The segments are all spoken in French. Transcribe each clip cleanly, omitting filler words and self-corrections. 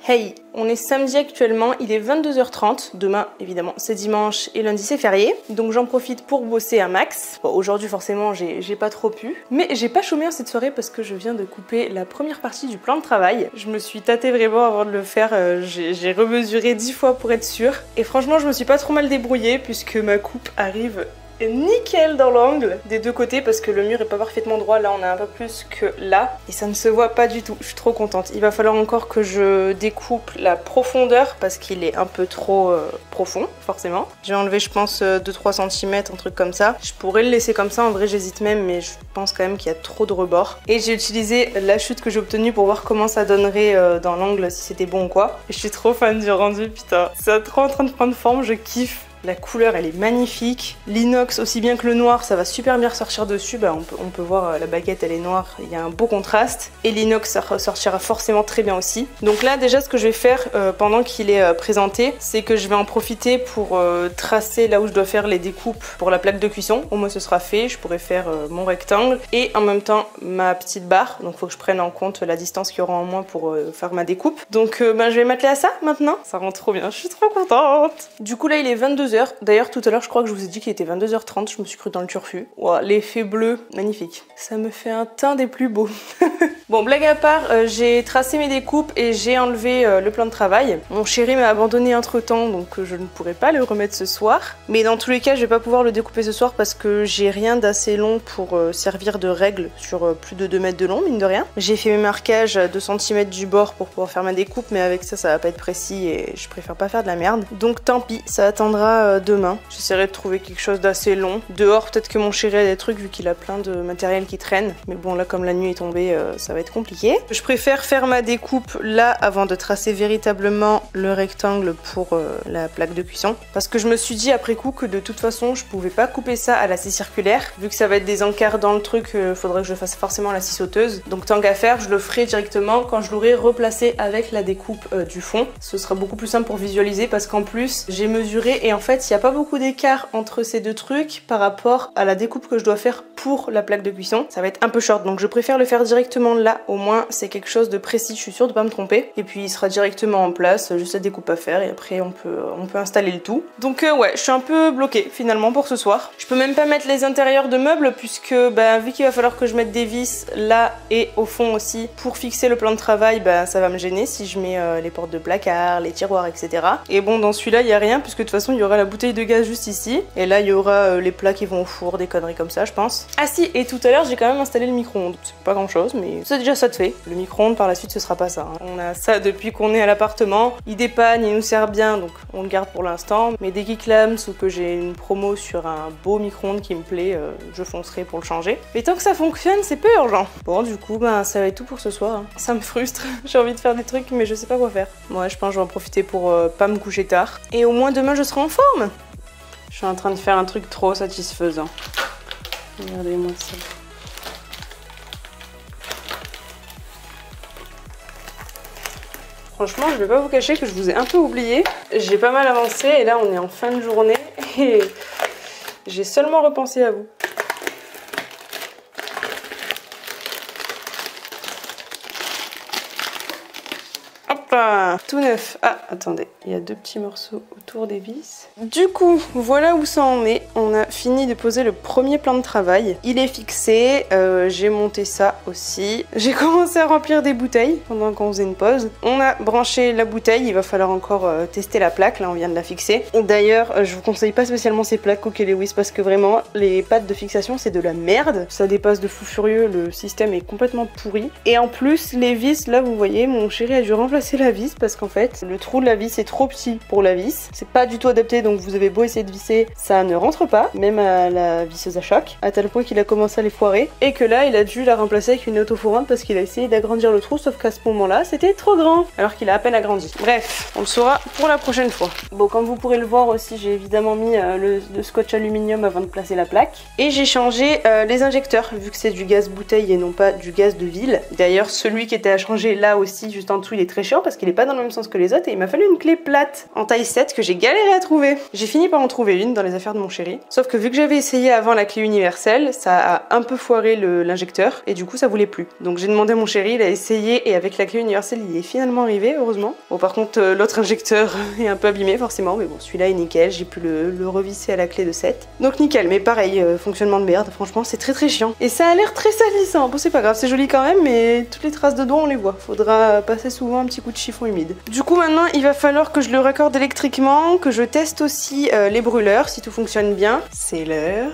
Hey, on est samedi actuellement, il est 22h30, demain évidemment c'est dimanche et lundi c'est férié, donc j'en profite pour bosser un max. Bon, aujourd'hui forcément j'ai pas trop pu, mais j'ai pas chômé en cette soirée parce que je viens de couper la première partie du plan de travail. Je me suis tâtée vraiment avant de le faire, j'ai remesuré 10 fois pour être sûre, et franchement je me suis pas trop mal débrouillée puisque ma coupe arrive nickel dans l'angle des deux côtés parce que le mur est pas parfaitement droit, là on a un peu plus que là et ça ne se voit pas du tout, je suis trop contente. Il va falloir encore que je découpe la profondeur parce qu'il est un peu trop profond forcément. J'ai enlevé je pense 2-3 cm, un truc comme ça. Je pourrais le laisser comme ça, en vrai j'hésite même, mais je pense quand même qu'il y a trop de rebord. Et j'ai utilisé la chute que j'ai obtenue pour voir comment ça donnerait dans l'angle, si c'était bon ou quoi. Et je suis trop fan du rendu, putain, c'est trop en train de prendre forme, je kiffe. La couleur elle est magnifique, l'inox aussi bien que le noir ça va super bien ressortir dessus, bah, on peut voir la baguette elle est noire, il y a un beau contraste et l'inox ça ressortira forcément très bien aussi. Donc là déjà ce que je vais faire pendant qu'il est présenté, c'est que je vais en profiter pour tracer là où je dois faire les découpes pour la plaque de cuisson. Au moins ce sera fait, je pourrai faire mon rectangle et en même temps ma petite barre, donc il faut que je prenne en compte la distance qu'il y aura en moins pour faire ma découpe. Donc bah, je vais m'atteler à ça maintenant, ça rend trop bien, je suis trop contente. Du coup là il est 22h. D'ailleurs tout à l'heure je crois que je vous ai dit qu'il était 22h30, je me suis cru dans le turfu. Wow, l'effet bleu, magnifique. Ça me fait un teint des plus beaux. Bon, blague à part, j'ai tracé mes découpes et j'ai enlevé le plan de travail. Mon chéri m'a abandonné entre temps, donc je ne pourrai pas le remettre ce soir. Mais dans tous les cas je vais pas pouvoir le découper ce soir parce que j'ai rien d'assez long pour servir de règle sur plus de 2 mètres de long, mine de rien. J'ai fait mes marquages à 2 cm du bord pour pouvoir faire ma découpe, mais avec ça va pas être précis et je préfère pas faire de la merde. Donc tant pis, ça attendra demain. J'essaierai de trouver quelque chose d'assez long. Dehors, peut-être que mon chéri a des trucs vu qu'il a plein de matériel qui traîne. Mais bon, là, comme la nuit est tombée, ça va être compliqué. Je préfère faire ma découpe là avant de tracer véritablement le rectangle pour la plaque de cuisson. Parce que je me suis dit après coup que de toute façon, je pouvais pas couper ça à la scie circulaire. Vu que ça va être des encarts dans le truc, faudrait que je fasse forcément la scie sauteuse. Donc tant qu'à faire, je le ferai directement quand je l'aurai replacé avec la découpe du fond. Ce sera beaucoup plus simple pour visualiser parce qu'en plus, j'ai mesuré et en fait, il n'y a pas beaucoup d'écart entre ces deux trucs par rapport à la découpe que je dois faire pour la plaque de cuisson. Ça va être un peu short, donc je préfère le faire directement là, au moins c'est quelque chose de précis, je suis sûre de pas me tromper. Et puis il sera directement en place, juste la découpe à faire et après on peut installer le tout. Donc ouais, je suis un peu bloquée finalement pour ce soir. Je peux même pas mettre les intérieurs de meubles puisque bah, vu qu'il va falloir que je mette des vis là et au fond aussi pour fixer le plan de travail, bah, ça va me gêner si je mets les portes de placard, les tiroirs, etc. Et bon, dans celui-là il n'y a rien puisque de toute façon il y aura la bouteille de gaz juste ici et là il y aura les plats qui vont au four, des conneries comme ça je pense. Ah si, et tout à l'heure j'ai quand même installé le micro-ondes, c'est pas grand chose mais c'est déjà ça de fait. Le micro-ondes par la suite ce sera pas ça, hein. On a ça depuis qu'on est à l'appartement, il dépanne, il nous sert bien donc on le garde pour l'instant, mais dès qu'il clame ou que j'ai une promo sur un beau micro-ondes qui me plaît, je foncerai pour le changer. Mais tant que ça fonctionne c'est peu urgent. Bon du coup ben ça va être tout pour ce soir, hein. Ça me frustre, j'ai envie de faire des trucs mais je sais pas quoi faire. Moi je pense que je vais en profiter pour pas me coucher tard et au moins demain je serai en forme. Je suis en train de faire un truc trop satisfaisant. Regardez-moi ça. Franchement, je vais pas vous cacher que je vous ai un peu oublié. J'ai pas mal avancé et là on est en fin de journée et j'ai seulement repensé à vous. Tout neuf. Ah, attendez, il y a 2 petits morceaux autour des vis. Du coup, voilà où ça en est. On a fini de poser le premier plan de travail. Il est fixé, j'ai monté ça aussi. J'ai commencé à remplir des bouteilles pendant qu'on faisait une pause. On a branché la bouteille, il va falloir encore tester la plaque, là on vient de la fixer. D'ailleurs, je vous conseille pas spécialement ces plaques Cook et Lewis parce que vraiment, les pattes de fixation c'est de la merde. Ça dépasse de fou furieux, le système est complètement pourri. Et en plus, les vis, là vous voyez, mon chéri a dû remplacer la vis parce qu'en fait le trou de la vis est trop petit pour la vis, c'est pas du tout adapté donc vous avez beau essayer de visser, ça ne rentre pas, même à la visseuse à choc, à tel point qu'il a commencé à les foirer et que là il a dû la remplacer avec une autofourrante parce qu'il a essayé d'agrandir le trou sauf qu'à ce moment là c'était trop grand alors qu'il a à peine agrandi. Bref, on le saura pour la prochaine fois. Bon, comme vous pourrez le voir aussi, j'ai évidemment mis le scotch aluminium avant de placer la plaque et j'ai changé les injecteurs vu que c'est du gaz bouteille et non pas du gaz de ville. D'ailleurs celui qui était à changer là aussi juste en dessous il est très chiant parce parce qu'il est pas dans le même sens que les autres et il m'a fallu une clé plate en taille 7 que j'ai galéré à trouver. J'ai fini par en trouver une dans les affaires de mon chéri. Sauf que vu que j'avais essayé avant la clé universelle, ça a un peu foiré l'injecteur et du coup ça voulait plus. Donc j'ai demandé à mon chéri, il a essayé et avec la clé universelle il est finalement arrivé, heureusement. Bon par contre l'autre injecteur est un peu abîmé forcément, mais bon celui-là est nickel, j'ai pu le revisser à la clé de 7. Donc nickel, mais pareil, fonctionnement de merde, franchement c'est très chiant. Et ça a l'air très salissant, bon c'est pas grave, c'est joli quand même, mais toutes les traces de doigts on les voit. Faudra passer souvent un petit coup de chiffon humide. Du coup maintenant il va falloir que je le raccorde électriquement, que je teste aussi les brûleurs si tout fonctionne bien. C'est l'heure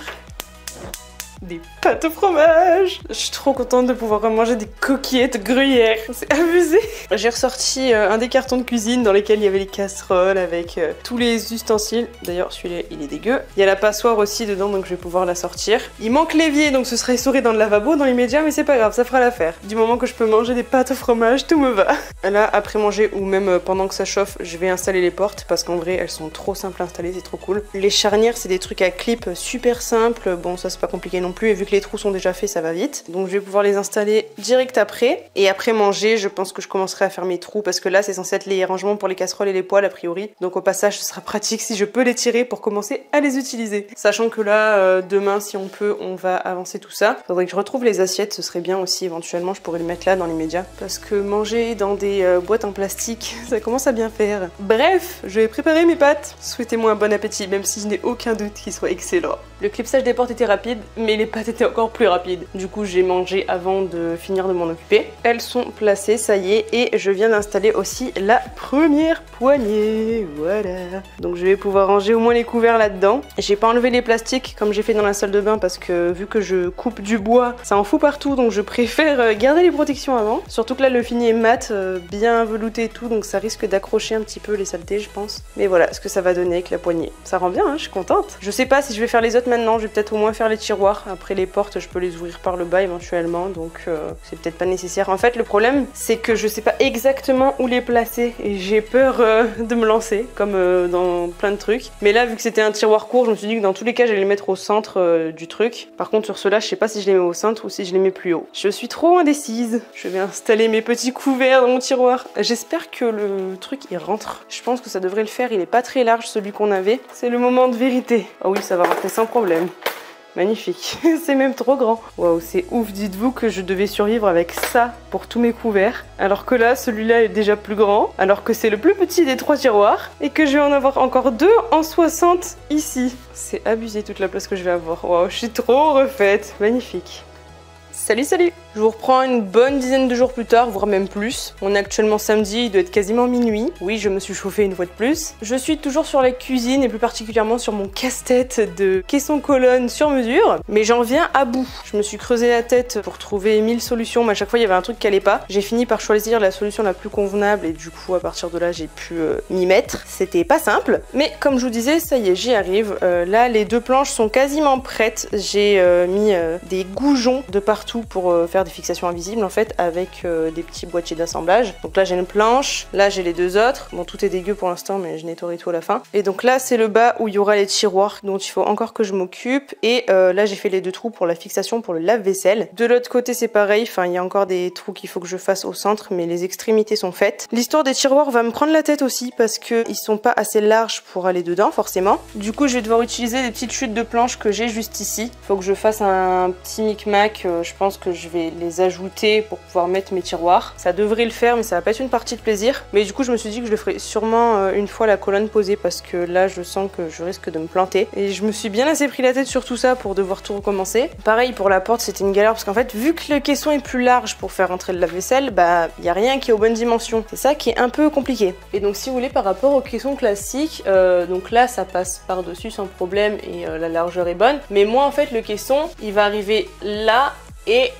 des pâtes au fromage. Je suis trop contente de pouvoir manger des coquillettes gruyère. C'est abusé. J'ai ressorti un des cartons de cuisine dans lesquels il y avait les casseroles avec tous les ustensiles. D'ailleurs celui-là il est dégueu. Il y a la passoire aussi dedans donc je vais pouvoir la sortir. Il manque l'évier donc ce serait essoré dans le lavabo dans l'immédiat mais c'est pas grave, ça fera l'affaire. Du moment que je peux manger des pâtes au fromage, tout me va. Là après manger ou même pendant que ça chauffe, je vais installer les portes parce qu'en vrai elles sont trop simples à installer, c'est trop cool. Les charnières c'est des trucs à clip super simples. Bon ça c'est pas compliqué non plus et vu que les trous sont déjà faits ça va vite. Donc je vais pouvoir les installer direct après. Et après manger je pense que je commencerai à faire mes trous parce que là c'est censé être les rangements pour les casseroles et les poêles a priori. Donc au passage ce sera pratique si je peux les tirer pour commencer à les utiliser. Sachant que là demain si on peut on va avancer tout ça. Faudrait que je retrouve les assiettes, ce serait bien aussi éventuellement, je pourrais les mettre là dans l'immédiat. Parce que manger dans des boîtes en plastique ça commence à bien faire. Bref, je vais préparer mes pâtes. Souhaitez-moi un bon appétit même si je n'ai aucun doute qu'il soit excellent. Le clipsage des portes était rapide mais les pâtes étaient encore plus rapides. Du coup j'ai mangé avant de finir de m'en occuper. Elles sont placées, ça y est, et je viens d'installer aussi la première poignée. Voilà. Donc je vais pouvoir ranger au moins les couverts là-dedans. J'ai pas enlevé les plastiques comme j'ai fait dans la salle de bain parce que vu que je coupe du bois, ça en fout partout donc je préfère garder les protections avant. Surtout que là le fini est mat, bien velouté et tout donc ça risque d'accrocher un petit peu les saletés je pense. Mais voilà ce que ça va donner avec la poignée. Ça rend bien, hein, je suis contente. Je sais pas si je vais faire les autres maintenant, je vais peut-être au moins faire les tiroirs. Après les portes je peux les ouvrir par le bas éventuellement donc c'est peut-être pas nécessaire. En fait le problème c'est que je sais pas exactement où les placer et j'ai peur de me lancer comme dans plein de trucs. Mais là vu que c'était un tiroir court je me suis dit que dans tous les cas j'allais les mettre au centre du truc. Par contre sur ceux-là je sais pas si je les mets au centre ou si je les mets plus haut. Je suis trop indécise. Je vais installer mes petits couverts dans mon tiroir. J'espère que le truc il rentre. Je pense que ça devrait le faire, il est pas très large celui qu'on avait. C'est le moment de vérité. Oh oui ça va rentrer sans problème. Magnifique, c'est même trop grand. Waouh, c'est ouf, dites-vous que je devais survivre avec ça pour tous mes couverts. Alors que là, celui-là est déjà plus grand, alors que c'est le plus petit des 3 tiroirs, et que je vais en avoir encore 2 en 60 ici. C'est abusé toute la place que je vais avoir. Waouh, je suis trop refaite, magnifique. Salut. Je vous reprends une bonne dizaine de jours plus tard, voire même plus. On est actuellement samedi, il doit être quasiment minuit. Oui, je me suis chauffée une fois de plus. Je suis toujours sur la cuisine et plus particulièrement sur mon casse-tête de caisson colonne sur mesure. Mais j'en viens à bout. Je me suis creusé la tête pour trouver 1000 solutions, mais à chaque fois il y avait un truc qui allait pas. J'ai fini par choisir la solution la plus convenable et du coup à partir de là j'ai pu m'y mettre. C'était pas simple, mais comme je vous disais, ça y est, j'y arrive. Là les 2 planches sont quasiment prêtes. J'ai mis des goujons de partout pour faire des fixations invisibles en fait avec des petits boîtiers d'assemblage. Donc là j'ai une planche, là j'ai les 2 autres. Bon tout est dégueu pour l'instant mais je nettoierai tout à la fin. Et donc là c'est le bas où il y aura les tiroirs dont il faut encore que je m'occupe. Et là j'ai fait les 2 trous pour la fixation pour le lave-vaisselle. De l'autre côté c'est pareil, enfin il y a encore des trous qu'il faut que je fasse au centre mais les extrémités sont faites. L'histoire des tiroirs va me prendre la tête aussi parce que ils sont pas assez larges pour aller dedans forcément. Du coup je vais devoir utiliser des petites chutes de planches que j'ai juste ici. Faut que je fasse un petit micmac, je pense que je vais les ajouter pour pouvoir mettre mes tiroirs. Ça devrait le faire mais ça va pas être une partie de plaisir. Mais du coup je me suis dit que je le ferai sûrement une fois la colonne posée parce que là je sens que je risque de me planter. Et je me suis bien assez pris la tête sur tout ça pour devoir tout recommencer. Pareil pour la porte c'était une galère parce qu'en fait vu que le caisson est plus large pour faire entrer le lave-vaisselle, bah il y a rien qui est aux bonnes dimensions. C'est ça qui est un peu compliqué. Et donc si vous voulez par rapport au caisson classique, donc là ça passe par dessus sans problème et la largeur est bonne. Mais moi en fait le caisson il va arriver là et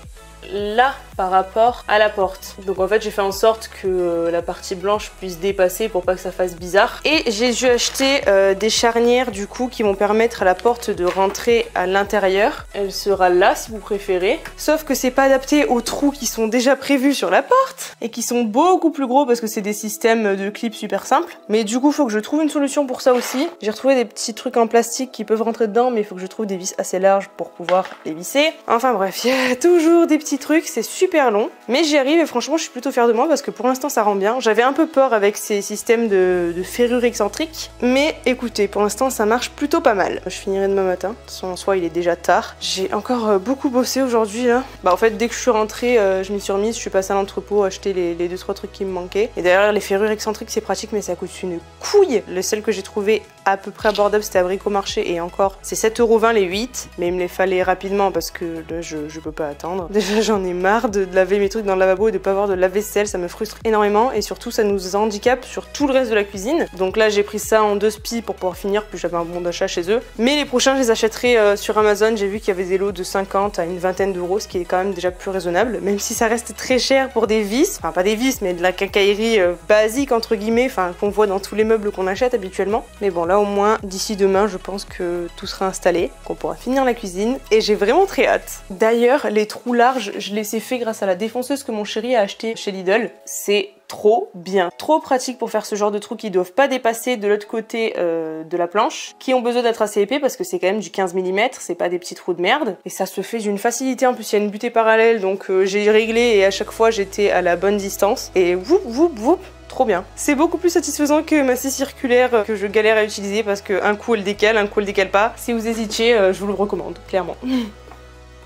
là par rapport à la porte. Donc en fait j'ai fait en sorte que la partie blanche puisse dépasser pour pas que ça fasse bizarre. Et j'ai dû acheter des charnières du coup qui vont permettre à la porte de rentrer à l'intérieur. Elle sera là si vous préférez. Sauf que c'est pas adapté aux trous qui sont déjà prévus sur la porte et qui sont beaucoup plus gros parce que c'est des systèmes de clips super simples. Mais du coup faut que je trouve une solution pour ça aussi. J'ai retrouvé des petits trucs en plastique qui peuvent rentrer dedans mais il faut que je trouve des vis assez larges pour pouvoir les visser. Enfin bref, il y a toujours des petits trucs, c'est super long, mais j'y arrive et franchement je suis plutôt fière de moi parce que pour l'instant ça rend bien. J'avais un peu peur avec ces systèmes de ferrure excentrique, mais écoutez, pour l'instant ça marche plutôt pas mal. Je finirai demain matin, de toute façon en soi il est déjà tard. J'ai encore beaucoup bossé aujourd'hui là. Bah en fait dès que je suis rentrée, je m'y suis remise, je suis passée à l'entrepôt acheter les 2-3 trucs qui me manquaient. Et d'ailleurs les ferrures excentriques c'est pratique mais ça coûte une couille. Le seul que j'ai trouvé à peu près abordable c'était à Bricomarché et encore c'est 7,20 € les 8, mais il me les fallait rapidement parce que là je peux pas attendre. Déjà j'en ai marre de laver mes trucs dans le lavabo et de pas avoir de lave-vaisselle, ça me frustre énormément et surtout ça nous handicape sur tout le reste de la cuisine. Donc là j'ai pris ça en 2 spies pour pouvoir finir, puis j'avais un bon d'achat chez eux. Mais les prochains je les achèterai sur Amazon, j'ai vu qu'il y avait des lots de 50 à une vingtaine d'euros, ce qui est quand même déjà plus raisonnable, même si ça reste très cher pour des vis, enfin pas des vis mais de la quincaillerie basique entre guillemets, enfin qu'on voit dans tous les meubles qu'on achète habituellement. Mais bon là au moins d'ici demain je pense que tout sera installé, qu'on pourra finir la cuisine et j'ai vraiment très hâte. D'ailleurs les trous larges je les ai fait grâce à la défonceuse que mon chéri a acheté chez Lidl. C'est trop bien, trop pratique pour faire ce genre de trous qui doivent pas dépasser de l'autre côté de la planche, qui ont besoin d'être assez épais parce que c'est quand même du 15 mm, c'est pas des petits trous de merde et ça se fait d'une facilité. En plus il y a une butée parallèle donc j'ai réglé et à chaque fois j'étais à la bonne distance et whoop whoop whoop. Trop bien. C'est beaucoup plus satisfaisant que ma scie circulaire que je galère à utiliser parce qu'un coup elle décale, un coup elle décale pas. Si vous hésitiez, je vous le recommande, clairement.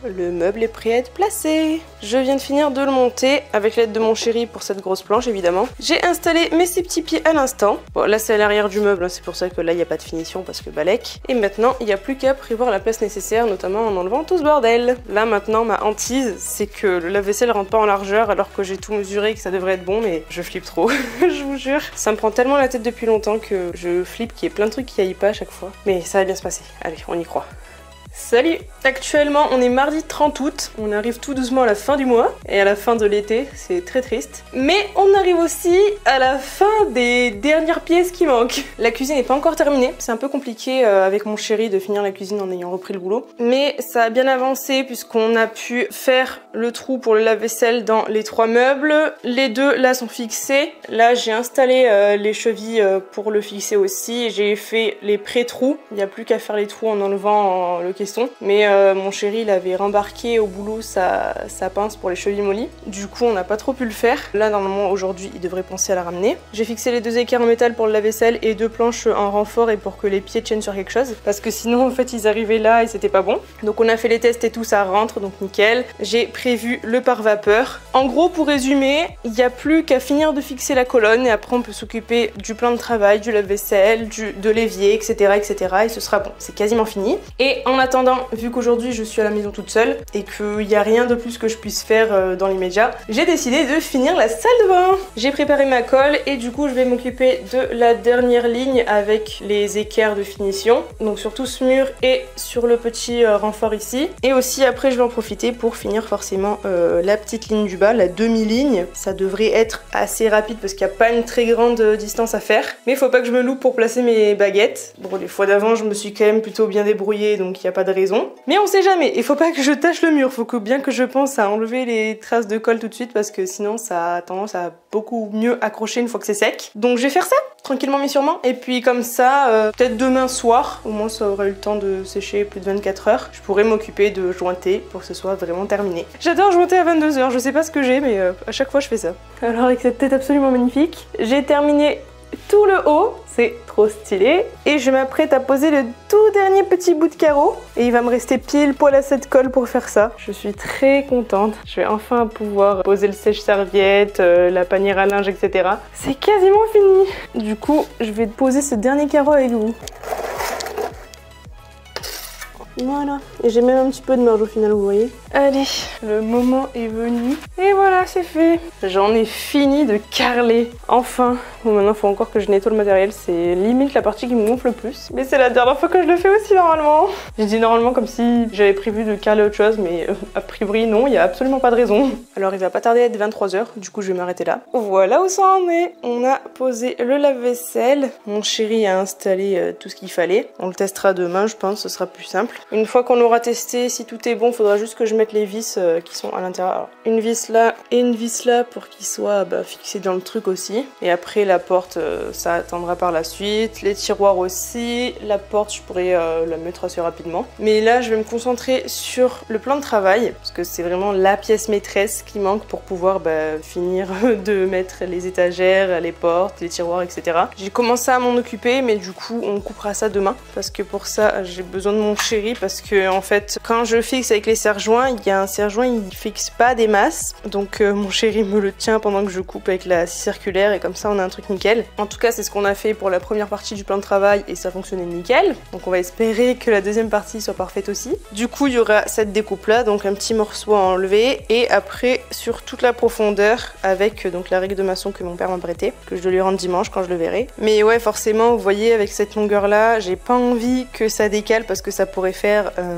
Le meuble est prêt à être placé. Je viens de finir de le monter avec l'aide de mon chéri pour cette grosse planche évidemment. J'ai installé mes 6 petits pieds à l'instant. Bon là c'est à l'arrière du meuble, hein, c'est pour ça que là il n'y a pas de finition parce que balèque. Et maintenant il n'y a plus qu'à prévoir la place nécessaire, notamment en enlevant tout ce bordel. Là maintenant ma hantise c'est que le lave-vaisselle rentre pas en largeur alors que j'ai tout mesuré et que ça devrait être bon, mais je flippe trop, je vous jure. Ça me prend tellement la tête depuis longtemps que je flippe qu'il y ait plein de trucs qui aillent pas à chaque fois. Mais ça va bien se passer, allez on y croit. Salut! Actuellement on est mardi 30 août, on arrive tout doucement à la fin du mois et à la fin de l'été, c'est très triste. Mais on arrive aussi à la fin des dernières pièces qui manquent. La cuisine n'est pas encore terminée, c'est un peu compliqué avec mon chéri de finir la cuisine en ayant repris le boulot. Mais ça a bien avancé puisqu'on a pu faire le trou pour le lave-vaisselle dans les 3 meubles. Les 2 là sont fixés. Là j'ai installé les chevilles pour le fixer aussi. J'ai fait les pré-trous, il n'y a plus qu'à faire les trous en enlevant le caisson. Mais mon chéri il avait rembarqué au boulot sa pince pour les chevilles mollies. Du coup on n'a pas trop pu le faire. Là normalement aujourd'hui il devrait penser à la ramener. J'ai fixé les 2 équerres en métal pour le lave-vaisselle et 2 planches en renfort et pour que les pieds tiennent sur quelque chose. Parce que sinon en fait ils arrivaient là et c'était pas bon. Donc on a fait les tests et tout, ça rentre donc nickel. J'ai prévu le pare-vapeur. En gros pour résumer, il n'y a plus qu'à finir de fixer la colonne et après on peut s'occuper du plan de travail, du lave-vaisselle, de l'évier, etc. et ce sera bon. C'est quasiment fini. Et en attendant, vu qu'aujourd'hui je suis à la maison toute seule et qu'il n'y a rien de plus que je puisse faire dans l'immédiat, j'ai décidé de finir la salle de bain. J'ai préparé ma colle et du coup je vais m'occuper de la dernière ligne avec les équerres de finition. Donc sur tout ce mur et sur le petit renfort ici. Et aussi après je vais en profiter pour finir forcément la petite ligne du bas, la demi-ligne. Ça devrait être assez rapide parce qu'il n'y a pas une très grande distance à faire. Mais il faut pas que je me loupe pour placer mes baguettes. Bon les fois d'avant je me suis quand même plutôt bien débrouillée donc il n'y a pas de raison. Mais on sait jamais, il faut pas que je tâche le mur, faut que bien que je pense à enlever les traces de colle tout de suite parce que sinon ça a tendance à beaucoup mieux accrocher une fois que c'est sec. Donc je vais faire ça, tranquillement mais sûrement. Et puis comme ça, peut-être demain soir, au moins ça aurait eu le temps de sécher plus de 24 heures, je pourrais m'occuper de jointer pour que ce soit vraiment terminé. J'adore jointer à 22 h, je sais pas ce que j'ai mais à chaque fois je fais ça. Alors avec cette tête absolument magnifique, j'ai terminé tout le haut, c'est trop stylé. Et je m'apprête à poser le tout dernier petit bout de carreau. Et il va me rester pile poil à cette colle pour faire ça. Je suis très contente. Je vais enfin pouvoir poser le sèche-serviette, la panière à linge, etc. C'est quasiment fini. Du coup, je vais poser ce dernier carreau avec vous. Voilà, et j'ai même un petit peu de marge au final, vous voyez. Allez, le moment est venu. Et voilà, c'est fait. J'en ai fini de carreler. Enfin. Bon, maintenant, il faut encore que je nettoie le matériel. C'est limite la partie qui me gonfle le plus. Mais c'est la dernière fois que je le fais aussi, normalement. J'ai dit normalement comme si j'avais prévu de carreler autre chose, mais a priori, non, il n'y a absolument pas de raison. Alors, il va pas tarder à être 23 h. Du coup, je vais m'arrêter là. Voilà où ça en est. On a posé le lave-vaisselle. Mon chéri a installé tout ce qu'il fallait. On le testera demain, je pense, ce sera plus simple. Une fois qu'on aura testé, si tout est bon, il faudra juste que je mette les vis qui sont à l'intérieur. Alors, une vis là et une vis là pour qu'ils soient fixés dans le truc aussi. Et après la porte, ça attendra par la suite. Les tiroirs aussi. La porte, je pourrais la mettre assez rapidement. Mais là, je vais me concentrer sur le plan de travail parce que c'est vraiment la pièce maîtresse qui manque pour pouvoir finir de mettre les étagères, les portes, les tiroirs, etc. J'ai commencé à m'en occuper, mais du coup, on coupera ça demain parce que pour ça, j'ai besoin de mon chéri parce que en fait, quand je fixe avec les serre-joints, il y a un serre-joint, il fixe pas des masses. Donc mon chéri me le tient pendant que je coupe avec la scie circulaire et comme ça, on a un truc nickel. En tout cas, c'est ce qu'on a fait pour la première partie du plan de travail et ça fonctionnait nickel. Donc on va espérer que la deuxième partie soit parfaite aussi. Du coup, il y aura cette découpe là, donc un petit morceau à enlever et après sur toute la profondeur avec donc la règle de maçon que mon père m'a prêté, que je dois lui rendre dimanche quand je le verrai. Mais ouais, forcément, vous voyez, avec cette longueur là, j'ai pas envie que ça décale parce que ça pourrait faire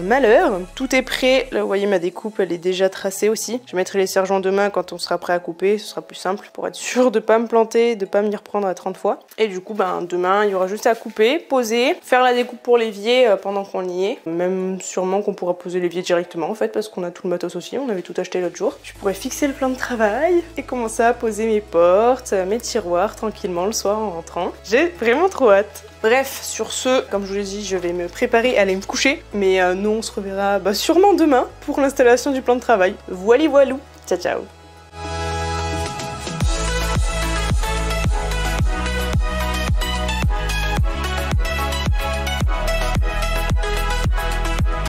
malheur. Tout est prêt, là vous voyez ma découpe elle est déjà tracée aussi. Je mettrai les serre-joints demain quand on sera prêt à couper, ce sera plus simple pour être sûr de pas me planter, de pas m'y reprendre à 30 fois. Et du coup demain il y aura juste à couper, poser, faire la découpe pour l'évier pendant qu'on y est. Même sûrement qu'on pourra poser l'évier directement en fait parce qu'on a tout le matos aussi, on avait tout acheté l'autre jour. Je pourrais fixer le plan de travail et commencer à poser mes portes, mes tiroirs tranquillement le soir en rentrant. J'ai vraiment trop hâte. Bref, sur ce, comme je vous l'ai dit, je vais me préparer à aller me coucher. Mais nous, on se reverra sûrement demain pour l'installation du plan de travail. Voilou voilou, ciao ciao.